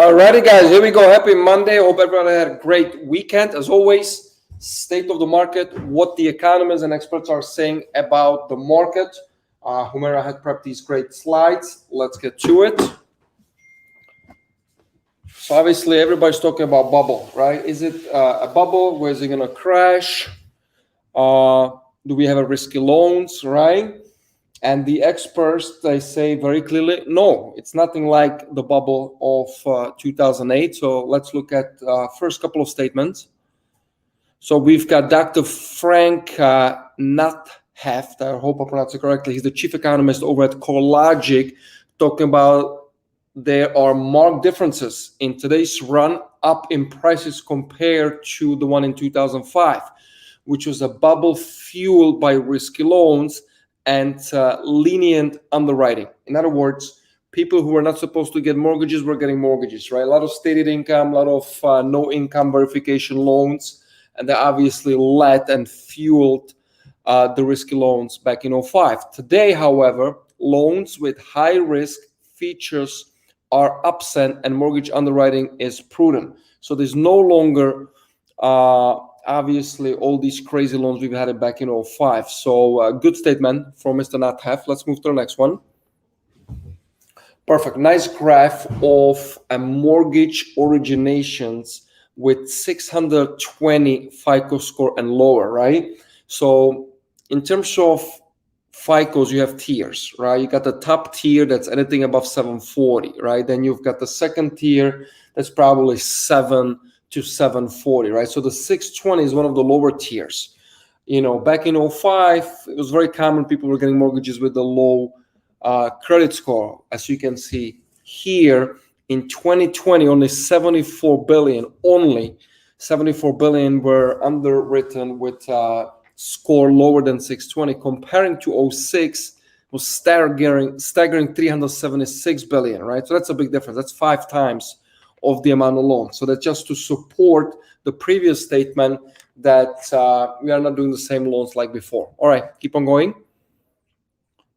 Alrighty, guys, here we go. Happy Monday. Hope everybody had a great weekend. As always, state of the market, what the economists and experts are saying about the market. Humera had prepped these great slides. Let's get to it. So obviously, everybody's talking about bubble, right? Is it a bubble? Where is it going to crash? Do we have a risky loans, right? And the experts, they say very clearly, no, it's nothing like the bubble of 2008. So let's look at first couple of statements. So we've got Dr. Frank Natheft, I hope I pronounced it correctly. He's the chief economist over at CoreLogic, talking about there are marked differences in today's run up in prices compared to the one in 2005, which was a bubble fueled by risky loans and lenient underwriting. In other words, people who were not supposed to get mortgages were getting mortgages, right? A lot of stated income, a lot of no income verification loans, and they obviously led and fueled the risky loans back in 2005. Today, however, loans with high risk features are absent and mortgage underwriting is prudent. So there's no longer obviously all these crazy loans we've had it back in 2005. So good statement from Mr. Natheft. Let's move to the next one. Perfect. Nice graph of a mortgage originations with 620 FICO score and lower, right? So in terms of FICOs, you have tiers, right? You got the top tier that's anything above 740, right? Then you've got the second tier that's probably 7 to 740, right? So the 620 is one of the lower tiers. You know, back in 2005, it was very common. People were getting mortgages with the low credit score. As you can see here, in 2020, only 74 billion were underwritten with score lower than 620. Comparing to 2006, was staggering 376 billion, right? So that's a big difference. That's 5 times of the amount of loans. So that's just to support the previous statement that we are not doing the same loans like before. All right, keep on going.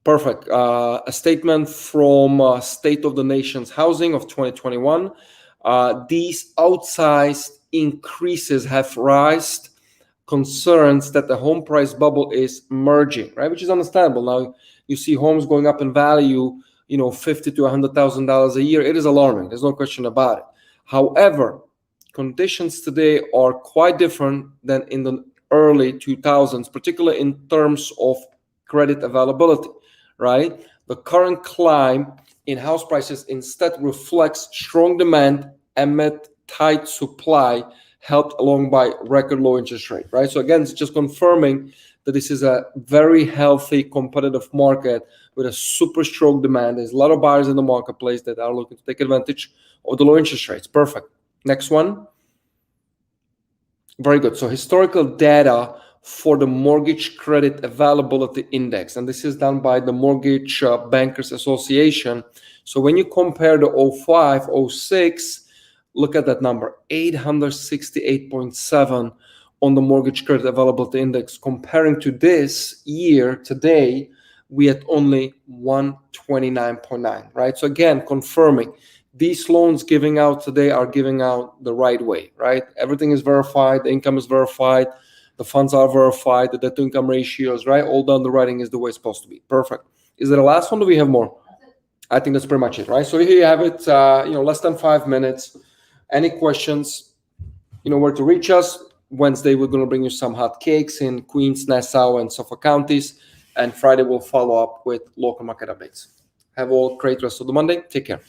Perfect. A statement from State of the Nation's Housing of 2021. These outsized increases have raised concerns that the home price bubble is emerging, right? Which is understandable. Now you see homes going up in value, you know, $50,000 to $100,000 a year. It is alarming. There's no question about it. However, conditions today are quite different than in the early 2000s, particularly in terms of credit availability, right? The current climb in house prices instead reflects strong demand amid tight supply, helped along by record low interest rate, right? So again, it's just confirming that this is a very healthy, competitive market with a super strong demand. There's a lot of buyers in the marketplace that are looking to take advantage of the low interest rates. Perfect. Next one. Very good. So historical data for the Mortgage Credit Availability Index, and this is done by the Mortgage Bankers Association. So when you compare the 05, 06, look at that number, 868.7 on the Mortgage Credit Availability Index. Comparing to this year, today, we at only 129.9, right? So again, confirming these loans giving out today are giving out the right way, right? Everything is verified, the income is verified, the funds are verified, the debt to income ratios, right? All the underwriting is the way it's supposed to be. Perfect. Is there a last one? Do we have more? I think that's pretty much it, right? So here you have it, less than 5 minutes. Any questions, you know where to reach us. Wednesday, we're going to bring you some hot cakes in Queens, Nassau, and Suffolk counties. And Friday, we'll follow up with local market updates. Have a great rest of the Monday. Take care.